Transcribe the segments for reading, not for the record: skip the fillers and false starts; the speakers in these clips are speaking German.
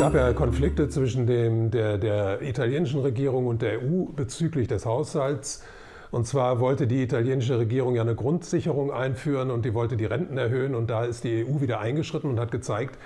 gab ja Konflikte zwischen der italienischen Regierung und der EU bezüglich des Haushalts. Und zwar wollte die italienische Regierung ja eine Grundsicherung einführen und die wollte die Renten erhöhen. Und da ist die EU wieder eingeschritten und hat gezeigt,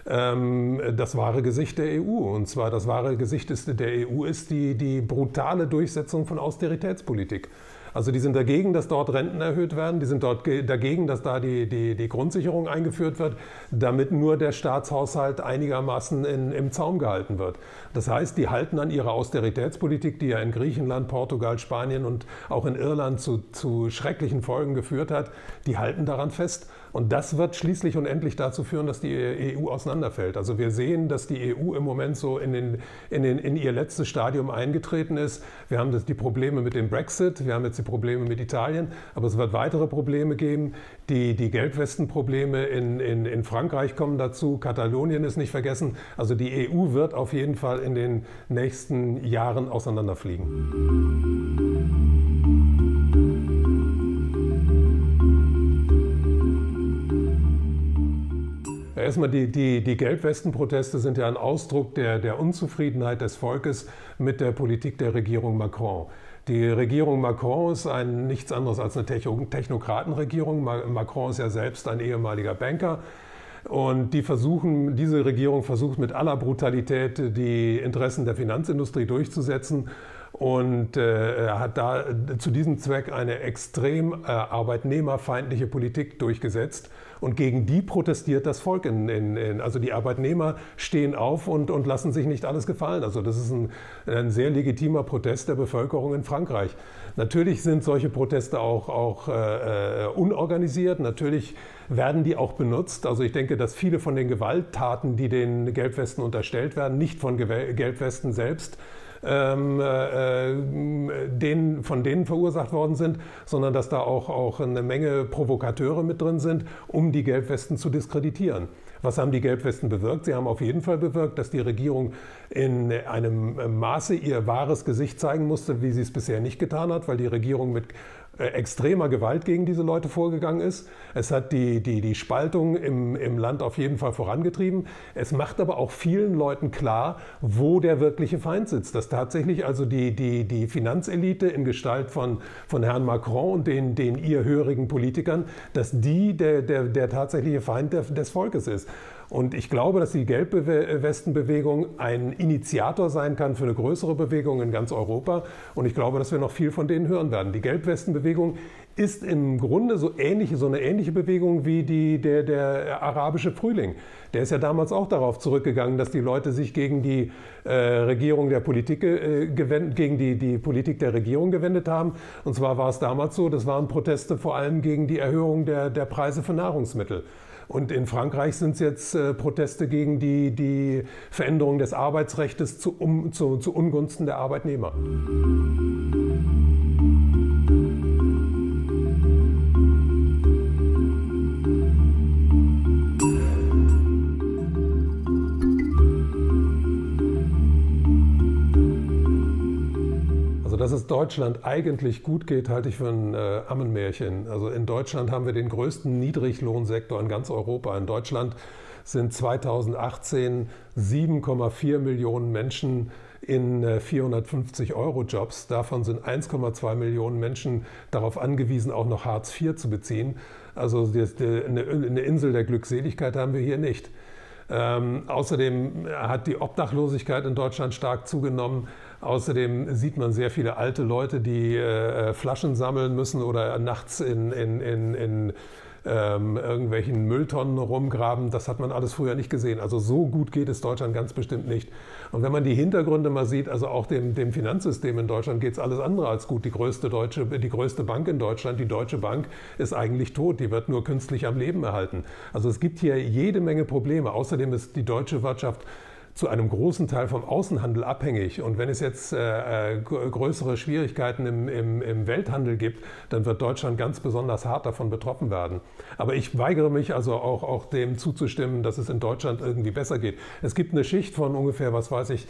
das wahre Gesicht der EU. Und zwar das wahre Gesicht der EU ist die brutale Durchsetzung von Austeritätspolitik. Also die sind dagegen, dass dort Renten erhöht werden, die sind dort dagegen, dass da die Grundsicherung eingeführt wird, damit nur der Staatshaushalt einigermaßen im Zaum gehalten wird. Das heißt, die halten an ihrer Austeritätspolitik, die ja in Griechenland, Portugal, Spanien und auch in Irland zu schrecklichen Folgen geführt hat, die halten daran fest. Und das wird schließlich und endlich dazu führen, dass die EU auseinanderfällt. Also wir sehen, dass die EU im Moment so in ihr letztes Stadium eingetreten ist. Wir haben die Probleme mit dem Brexit, wir haben jetzt die Probleme mit Italien, aber es wird weitere Probleme geben. Die Gelbwestenprobleme in Frankreich kommen dazu, Katalonien ist nicht vergessen. Also die EU wird auf jeden Fall in den nächsten Jahren auseinanderfliegen. Erstmal die Gelbwestenproteste sind ja ein Ausdruck der Unzufriedenheit des Volkes mit der Politik der Regierung Macron. Die Regierung Macron ist nichts anderes als eine Technokratenregierung. Macron ist ja selbst ein ehemaliger Banker. Und diese Regierung versucht mit aller Brutalität die Interessen der Finanzindustrie durchzusetzen und hat da zu diesem Zweck eine extrem arbeitnehmerfeindliche Politik durchgesetzt. Und gegen die protestiert das Volk. Also die Arbeitnehmer stehen auf und lassen sich nicht alles gefallen. Also das ist ein sehr legitimer Protest der Bevölkerung in Frankreich. Natürlich sind solche Proteste auch unorganisiert. Natürlich werden die auch benutzt. Also ich denke, dass viele von den Gewalttaten, die den Gelbwesten unterstellt werden, nicht von Gelbwesten selbst von denen verursacht worden sind, sondern dass da auch eine Menge Provokateure mit drin sind, um die Gelbwesten zu diskreditieren. Was haben die Gelbwesten bewirkt? Sie haben auf jeden Fall bewirkt, dass die Regierung in einem Maße ihr wahres Gesicht zeigen musste, wie sie es bisher nicht getan hat, weil die Regierung mit extremer Gewalt gegen diese Leute vorgegangen ist. Es hat die Spaltung im Land auf jeden Fall vorangetrieben. Es macht aber auch vielen Leuten klar, wo der wirkliche Feind sitzt. Dass tatsächlich also die Finanzelite in Gestalt von Herrn Macron und den ihr hörigen Politikern, dass die der tatsächliche Feind des Volkes ist. Und ich glaube, dass die Gelbwestenbewegung ein Initiator sein kann für eine größere Bewegung in ganz Europa. Und ich glaube, dass wir noch viel von denen hören werden. Die Gelbwestenbewegung ist im Grunde so eine ähnliche Bewegung wie der arabische Frühling. Der ist ja damals auch darauf zurückgegangen, dass die Leute sich gegen die Regierung der Politik gegen die Politik der Regierung gewendet haben. Und zwar war es damals so, das waren Proteste vor allem gegen die Erhöhung der Preise für Nahrungsmittel. Und in Frankreich sind es jetzt Proteste gegen die Veränderung des Arbeitsrechts zu Ungunsten der Arbeitnehmer. Dass es Deutschland eigentlich gut geht, halte ich für ein Ammenmärchen. Also in Deutschland haben wir den größten Niedriglohnsektor in ganz Europa. In Deutschland sind 2018 7,4 Millionen Menschen in 450-Euro-Jobs. Davon sind 1,2 Millionen Menschen darauf angewiesen, auch noch Hartz IV zu beziehen. Also eine Insel der Glückseligkeit haben wir hier nicht. Außerdem hat die Obdachlosigkeit in Deutschland stark zugenommen. Außerdem sieht man sehr viele alte Leute, die Flaschen sammeln müssen oder nachts in irgendwelchen Mülltonnen rumgraben. Das hat man alles früher nicht gesehen. Also so gut geht es Deutschland ganz bestimmt nicht. Und wenn man die Hintergründe mal sieht, also auch dem Finanzsystem in Deutschland geht es alles andere als gut. Die größte Bank in Deutschland, die Deutsche Bank, ist eigentlich tot. Die wird nur künstlich am Leben erhalten. Also es gibt hier jede Menge Probleme. Außerdem ist die deutsche Wirtschaft zu einem großen Teil vom Außenhandel abhängig. Und wenn es jetzt größere Schwierigkeiten im Welthandel gibt, dann wird Deutschland ganz besonders hart davon betroffen werden. Aber ich weigere mich also auch dem zuzustimmen, dass es in Deutschland irgendwie besser geht. Es gibt eine Schicht von ungefähr, was weiß ich,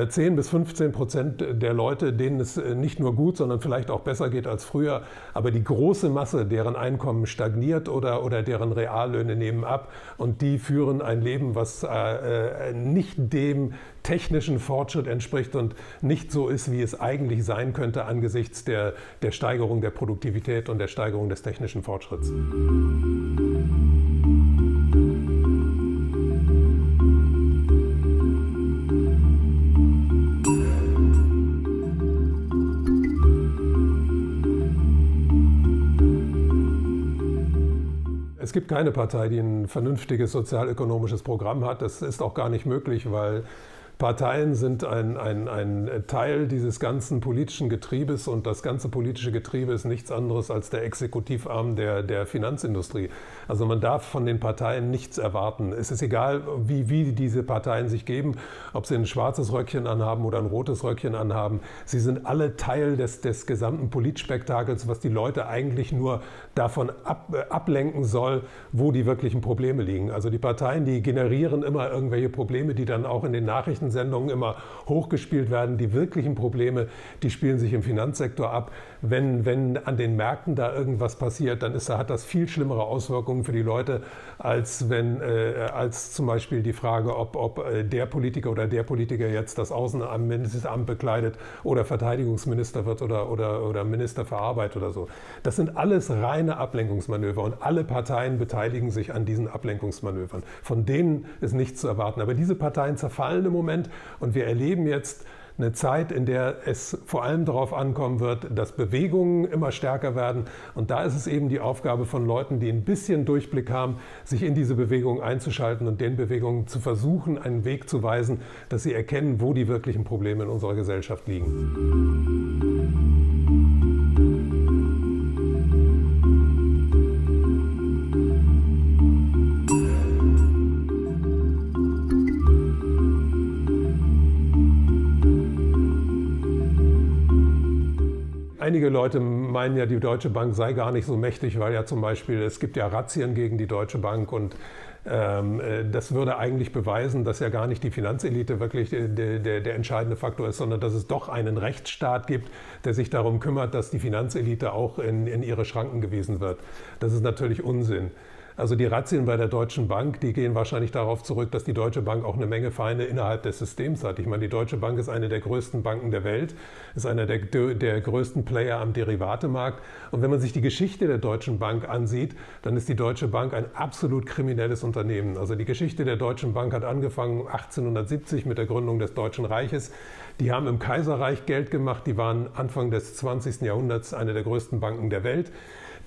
10 bis 15% der Leute, denen es nicht nur gut, sondern vielleicht auch besser geht als früher. Aber die große Masse, deren Einkommen stagniert oder deren Reallöhne nehmen ab. Und die führen ein Leben, was nicht dem technischen Fortschritt entspricht und nicht so ist, wie es eigentlich sein könnte angesichts der Steigerung der Produktivität und der Steigerung des technischen Fortschritts. Es gibt keine Partei, die ein vernünftiges sozialökonomisches Programm hat. Das ist auch gar nicht möglich, weil Parteien sind ein Teil dieses ganzen politischen Getriebes und das ganze politische Getriebe ist nichts anderes als der Exekutivarm der Finanzindustrie. Also man darf von den Parteien nichts erwarten. Es ist egal, wie diese Parteien sich geben, ob sie ein schwarzes Röckchen anhaben oder ein rotes Röckchen anhaben. Sie sind alle Teil des gesamten Politspektakels, was die Leute eigentlich nur davon ablenken soll, wo die wirklichen Probleme liegen. Also die Parteien, die generieren immer irgendwelche Probleme, die dann auch in den Nachrichtensendungen immer hochgespielt werden. Die wirklichen Probleme, die spielen sich im Finanzsektor ab. Wenn an den Märkten da irgendwas passiert, dann hat das viel schlimmere Auswirkungen für die Leute, als zum Beispiel die Frage, ob der Politiker oder der Politiker jetzt das Außenministeramt bekleidet oder Verteidigungsminister wird oder Minister für Arbeit oder so. Das sind alles reine Ablenkungsmanöver und alle Parteien beteiligen sich an diesen Ablenkungsmanövern. Von denen ist nichts zu erwarten. Aber diese Parteien zerfallen im Moment und wir erleben jetzt eine Zeit, in der es vor allem darauf ankommen wird, dass Bewegungen immer stärker werden. Und da ist es eben die Aufgabe von Leuten, die ein bisschen Durchblick haben, sich in diese Bewegungen einzuschalten und den Bewegungen zu versuchen, einen Weg zu weisen, dass sie erkennen, wo die wirklichen Probleme in unserer Gesellschaft liegen. Einige Leute meinen ja, die Deutsche Bank sei gar nicht so mächtig, weil ja zum Beispiel, es gibt ja Razzien gegen die Deutsche Bank und das würde eigentlich beweisen, dass ja gar nicht die Finanzelite wirklich der entscheidende Faktor ist, sondern dass es doch einen Rechtsstaat gibt, der sich darum kümmert, dass die Finanzelite auch in ihre Schranken gewiesen wird. Das ist natürlich Unsinn. Also die Razzien bei der Deutschen Bank, die gehen wahrscheinlich darauf zurück, dass die Deutsche Bank auch eine Menge Feinde innerhalb des Systems hat. Ich meine, die Deutsche Bank ist eine der größten Banken der Welt, ist einer der größten Player am Derivatemarkt. Und wenn man sich die Geschichte der Deutschen Bank ansieht, dann ist die Deutsche Bank ein absolut kriminelles Unternehmen. Also die Geschichte der Deutschen Bank hat angefangen 1870 mit der Gründung des Deutschen Reiches. Die haben im Kaiserreich Geld gemacht, die waren Anfang des 20. Jahrhunderts eine der größten Banken der Welt.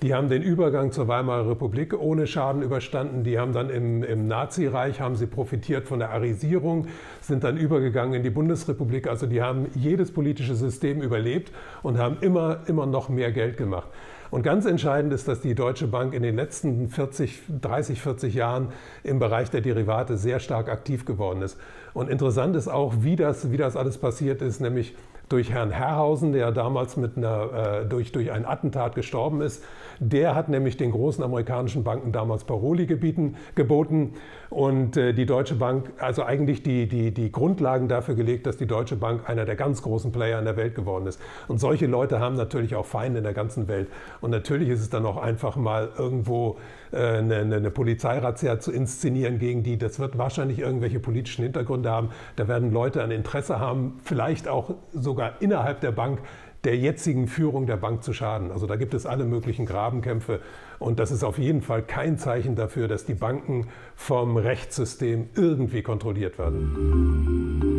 Die haben den Übergang zur Weimarer Republik ohne Schaden überstanden. Die haben dann im Nazireich haben sie profitiert von der Arisierung, sind dann übergegangen in die Bundesrepublik. Also die haben jedes politische System überlebt und haben immer noch mehr Geld gemacht. Und ganz entscheidend ist, dass die Deutsche Bank in den letzten 30, 40 Jahren im Bereich der Derivate sehr stark aktiv geworden ist. Und interessant ist auch, wie das alles passiert ist, nämlich durch Herrn Herrhausen, der damals durch ein Attentat gestorben ist. Der hat nämlich den großen amerikanischen Banken damals Paroli geboten und die Deutsche Bank, also eigentlich die Grundlagen dafür gelegt, dass die Deutsche Bank einer der ganz großen Player in der Welt geworden ist. Und solche Leute haben natürlich auch Feinde in der ganzen Welt. Und natürlich ist es dann auch einfach mal irgendwo eine Polizeirazzia zu inszenieren gegen die. Das wird wahrscheinlich irgendwelche politischen Hintergründe haben. Da werden Leute ein Interesse haben, vielleicht auch sogar innerhalb der Bank, der jetzigen Führung der Bank zu schaden. Also da gibt es alle möglichen Grabenkämpfe und das ist auf jeden Fall kein Zeichen dafür, dass die Banken vom Rechtssystem irgendwie kontrolliert werden.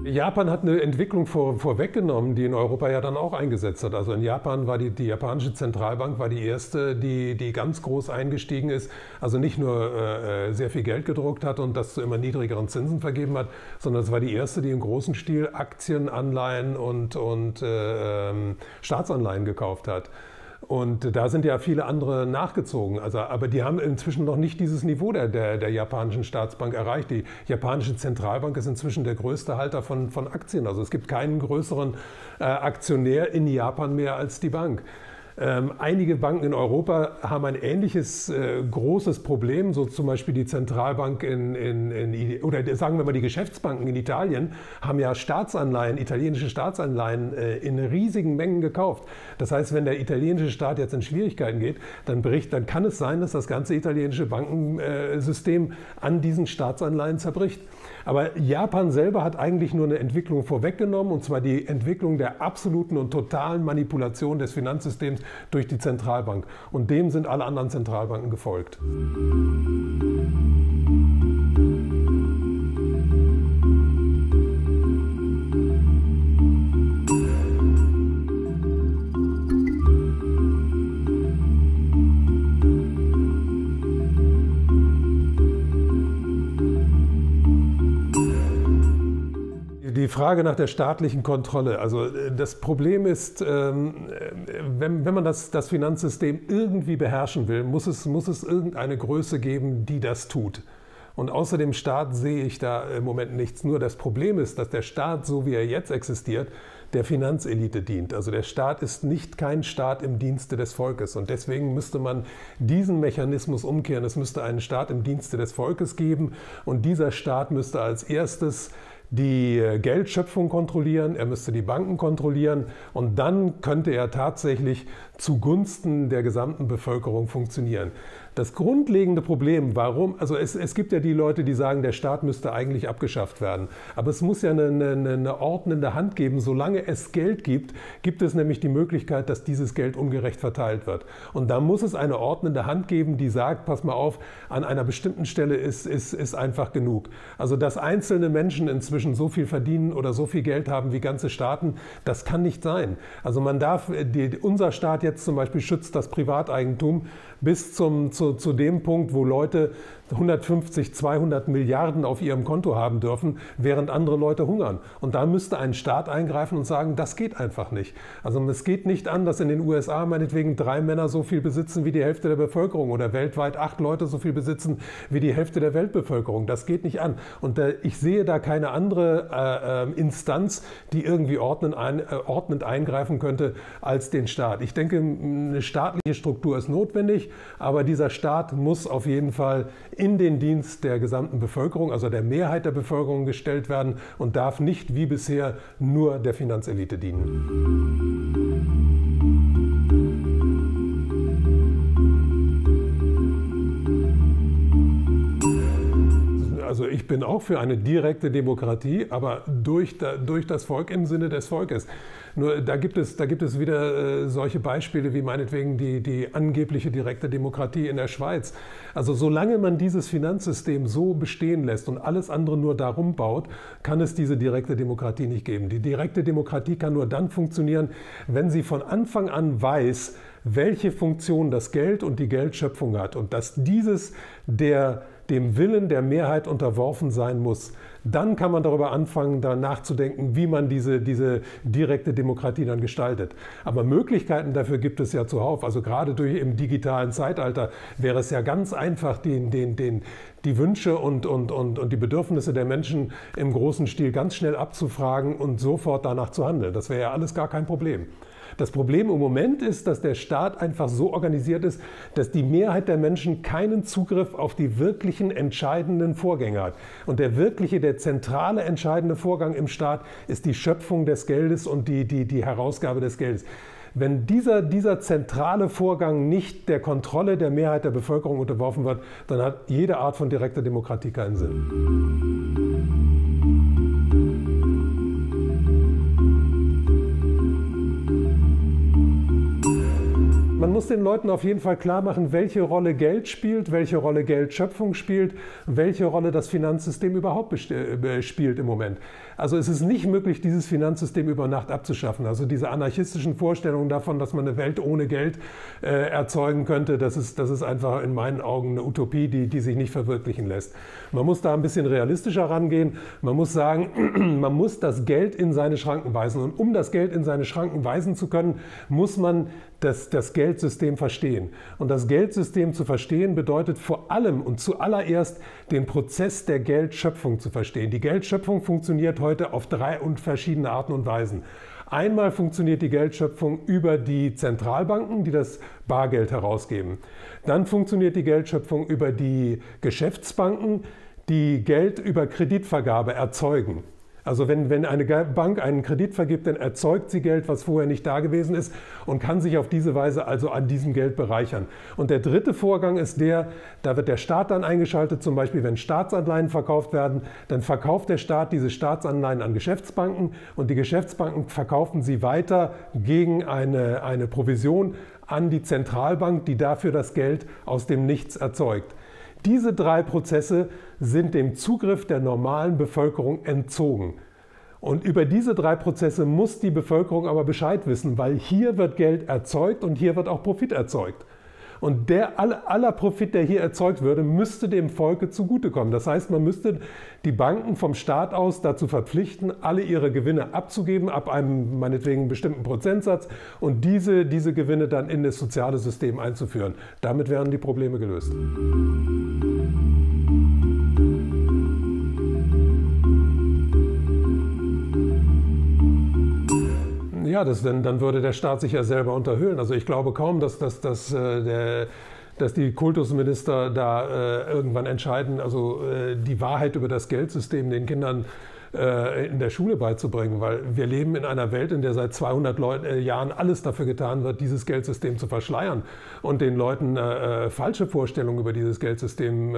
Japan hat eine Entwicklung vorweggenommen, die in Europa ja dann auch eingesetzt hat. Also in Japan war die japanische Zentralbank war die erste, die ganz groß eingestiegen ist. Also nicht nur sehr viel Geld gedruckt hat und das zu immer niedrigeren Zinsen vergeben hat, sondern es war die erste, die im großen Stil Aktien, Anleihen und Staatsanleihen gekauft hat. Und da sind ja viele andere nachgezogen. Also, aber die haben inzwischen noch nicht dieses Niveau der japanischen Staatsbank erreicht. Die japanische Zentralbank ist inzwischen der größte Halter von Aktien. Also es gibt keinen größeren Aktionär in Japan mehr als die Bank. Einige Banken in Europa haben ein ähnliches großes Problem, so zum Beispiel die Zentralbank oder sagen wir mal die Geschäftsbanken in Italien haben ja Staatsanleihen, italienische Staatsanleihen in riesigen Mengen gekauft. Das heißt, wenn der italienische Staat jetzt in Schwierigkeiten geht, dann kann es sein, dass das ganze italienische Bankensystem an diesen Staatsanleihen zerbricht. Aber Japan selber hat eigentlich nur eine Entwicklung vorweggenommen, und zwar die Entwicklung der absoluten und totalen Manipulation des Finanzsystems durch die Zentralbank. Und dem sind alle anderen Zentralbanken gefolgt. Die Frage nach der staatlichen Kontrolle. Also das Problem ist, wenn man das Finanzsystem irgendwie beherrschen will, muss es irgendeine Größe geben, die das tut. Und außer dem Staat sehe ich da im Moment nichts. Nur das Problem ist, dass der Staat, so wie er jetzt existiert, der Finanzelite dient. Also der Staat ist kein Staat im Dienste des Volkes. Und deswegen müsste man diesen Mechanismus umkehren. Es müsste einen Staat im Dienste des Volkes geben. Und dieser Staat müsste als erstes die Geldschöpfung kontrollieren, er müsste die Banken kontrollieren, und dann könnte er tatsächlich zugunsten der gesamten Bevölkerung funktionieren. Das grundlegende Problem, also es gibt ja die Leute, die sagen, der Staat müsste eigentlich abgeschafft werden. Aber es muss ja eine ordnende Hand geben. Solange es Geld gibt, gibt es nämlich die Möglichkeit, dass dieses Geld ungerecht verteilt wird. Und da muss es eine ordnende Hand geben, die sagt, pass mal auf, an einer bestimmten Stelle ist einfach genug. Also dass einzelne Menschen inzwischen so viel verdienen oder so viel Geld haben wie ganze Staaten, das kann nicht sein. Also unser Staat jetzt zum Beispiel schützt das Privateigentum bis zu dem Punkt, wo Leute 150, 200 Milliarden auf ihrem Konto haben dürfen, während andere Leute hungern. Und da müsste ein Staat eingreifen und sagen, das geht einfach nicht. Also es geht nicht an, dass in den USA meinetwegen 3 Männer so viel besitzen wie die Hälfte der Bevölkerung oder weltweit 8 Leute so viel besitzen wie die Hälfte der Weltbevölkerung. Das geht nicht an. Und ich sehe da keine andere Instanz, die irgendwie ordnend eingreifen könnte als den Staat. Ich denke, eine staatliche Struktur ist notwendig, aber dieser Staat muss auf jeden Fall in den Dienst der gesamten Bevölkerung, also der Mehrheit der Bevölkerung, gestellt werden und darf nicht wie bisher nur der Finanzelite dienen. Also ich bin auch für eine direkte Demokratie, aber durch das Volk im Sinne des Volkes. Nur da gibt es wieder solche Beispiele wie meinetwegen die angebliche direkte Demokratie in der Schweiz. Also solange man dieses Finanzsystem so bestehen lässt und alles andere nur darum baut, kann es diese direkte Demokratie nicht geben. Die direkte Demokratie kann nur dann funktionieren, wenn sie von Anfang an weiß, welche Funktion das Geld und die Geldschöpfung hat und dass dieses dem Willen der Mehrheit unterworfen sein muss. Dann kann man darüber anfangen, da nachzudenken, wie man diese direkte Demokratie dann gestaltet. Aber Möglichkeiten dafür gibt es ja zuhauf. Also gerade im digitalen Zeitalter wäre es ja ganz einfach, die Wünsche und die Bedürfnisse der Menschen im großen Stil ganz schnell abzufragen und sofort danach zu handeln. Das wäre ja alles gar kein Problem. Das Problem im Moment ist, dass der Staat einfach so organisiert ist, dass die Mehrheit der Menschen keinen Zugriff auf die wirklichen entscheidenden Vorgänge hat. Und der zentrale entscheidende Vorgang im Staat ist die Schöpfung des Geldes und die Herausgabe des Geldes. Wenn dieser zentrale Vorgang nicht der Kontrolle der Mehrheit der Bevölkerung unterworfen wird, dann hat jede Art von direkter Demokratie keinen Sinn. Man muss den Leuten auf jeden Fall klar machen, welche Rolle Geld spielt, welche Rolle Geldschöpfung spielt, welche Rolle das Finanzsystem überhaupt spielt im Moment. Also es ist nicht möglich, dieses Finanzsystem über Nacht abzuschaffen. Also diese anarchistischen Vorstellungen davon, dass man eine Welt ohne Geld erzeugen könnte, das ist einfach in meinen Augen eine Utopie, die sich nicht verwirklichen lässt. Man muss da ein bisschen realistischer rangehen. Man muss sagen, man muss das Geld in seine Schranken weisen. Und um das Geld in seine Schranken weisen zu können, muss man das Geldsystem verstehen. Und das Geldsystem zu verstehen bedeutet vor allem und zuallererst den Prozess der Geldschöpfung zu verstehen. Die Geldschöpfung funktioniert heute auf 3 verschiedene Arten und Weisen. Einmal funktioniert die Geldschöpfung über die Zentralbanken, die das Bargeld herausgeben. Dann funktioniert die Geldschöpfung über die Geschäftsbanken, die Geld über Kreditvergabe erzeugen. Also wenn eine Bank einen Kredit vergibt, dann erzeugt sie Geld, was vorher nicht da gewesen ist und kann sich auf diese Weise also an diesem Geld bereichern. Und der dritte Vorgang ist da wird der Staat dann eingeschaltet, zum Beispiel wenn Staatsanleihen verkauft werden, dann verkauft der Staat diese Staatsanleihen an Geschäftsbanken und die Geschäftsbanken verkaufen sie weiter gegen eine Provision an die Zentralbank, die dafür das Geld aus dem Nichts erzeugt. Diese 3 Prozesse sind dem Zugriff der normalen Bevölkerung entzogen. Und über diese 3 Prozesse muss die Bevölkerung aber Bescheid wissen, weil hier wird Geld erzeugt und hier wird auch Profit erzeugt. Und aller Profit, der hier erzeugt würde, müsste dem Volke zugutekommen. Das heißt, man müsste die Banken vom Staat aus dazu verpflichten, alle ihre Gewinne abzugeben, ab einem meinetwegen bestimmten Prozentsatz und diese Gewinne dann in das soziale System einzuführen. Damit wären die Probleme gelöst. Ja, dann würde der Staat sich ja selber unterhöhlen. Also ich glaube kaum, dass die Kultusminister da irgendwann entscheiden, also die Wahrheit über das Geldsystem den Kindern in der Schule beizubringen, weil wir leben in einer Welt, in der seit 200 Jahren alles dafür getan wird, dieses Geldsystem zu verschleiern und den Leuten falsche Vorstellungen über dieses Geldsystem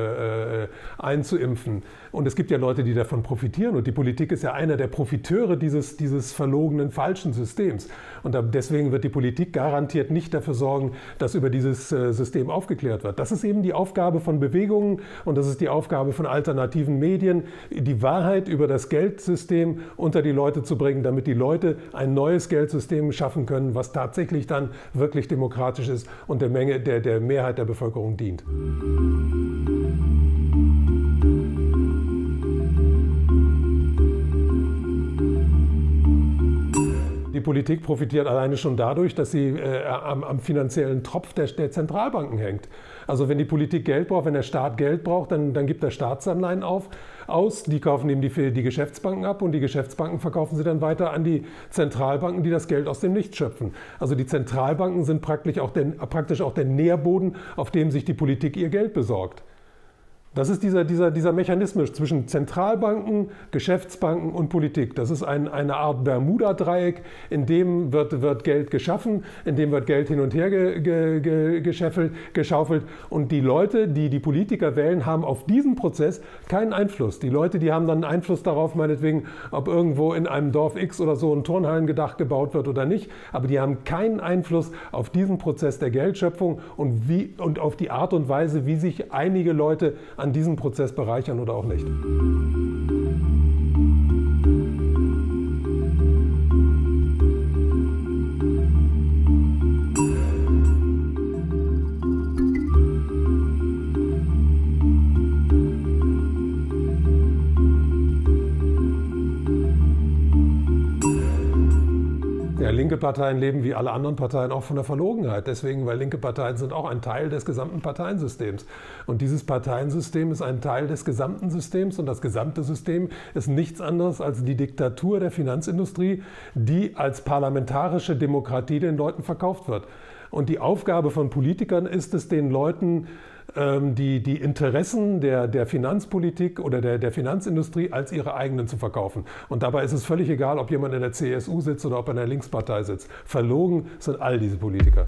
einzuimpfen. Und es gibt ja Leute, die davon profitieren und die Politik ist ja einer der Profiteure dieses verlogenen, falschen Systems. Und deswegen wird die Politik garantiert nicht dafür sorgen, dass über dieses System aufgeklärt wird. Das ist eben die Aufgabe von Bewegungen und das ist die Aufgabe von alternativen Medien, die Wahrheit über das Geldsystem unter die Leute zu bringen, damit die Leute ein neues Geldsystem schaffen können, was tatsächlich dann wirklich demokratisch ist und der Mehrheit der Bevölkerung dient. Die Politik profitiert alleine schon dadurch, dass sie am finanziellen Tropf der Zentralbanken hängt. Also wenn die Politik Geld braucht, wenn der Staat Geld braucht, dann gibt er Staatsanleihen aus. Die kaufen ihm die Geschäftsbanken ab und die Geschäftsbanken verkaufen sie dann weiter an die Zentralbanken, die das Geld aus dem Nichts schöpfen. Also die Zentralbanken sind praktisch auch der Nährboden, auf dem sich die Politik ihr Geld besorgt. Das ist dieser Mechanismus zwischen Zentralbanken, Geschäftsbanken und Politik. Das ist eine Art Bermuda-Dreieck, in dem wird Geld geschaffen, in dem wird Geld hin und her geschaufelt. Und die Leute, die Politiker wählen, haben auf diesen Prozess keinen Einfluss. Die Leute, die haben dann Einfluss darauf, meinetwegen, ob irgendwo in einem Dorf X oder so ein Turnhallengedach gebaut wird oder nicht. Aber die haben keinen Einfluss auf diesen Prozess der Geldschöpfung und auf die Art und Weise, wie sich einige Leute an diesem Prozess bereichern oder auch nicht. Ja, linke Parteien leben wie alle anderen Parteien auch von der Verlogenheit. Deswegen, weil linke Parteien sind auch ein Teil des gesamten Parteiensystems. Und dieses Parteiensystem ist ein Teil des gesamten Systems und das gesamte System ist nichts anderes als die Diktatur der Finanzindustrie, die als parlamentarische Demokratie den Leuten verkauft wird. Und die Aufgabe von Politikern ist es, den Leuten die Interessen der Finanzpolitik oder der Finanzindustrie als ihre eigenen zu verkaufen. Und dabei ist es völlig egal, ob jemand in der CSU sitzt oder ob er in der Linkspartei sitzt. Verlogen sind all diese Politiker.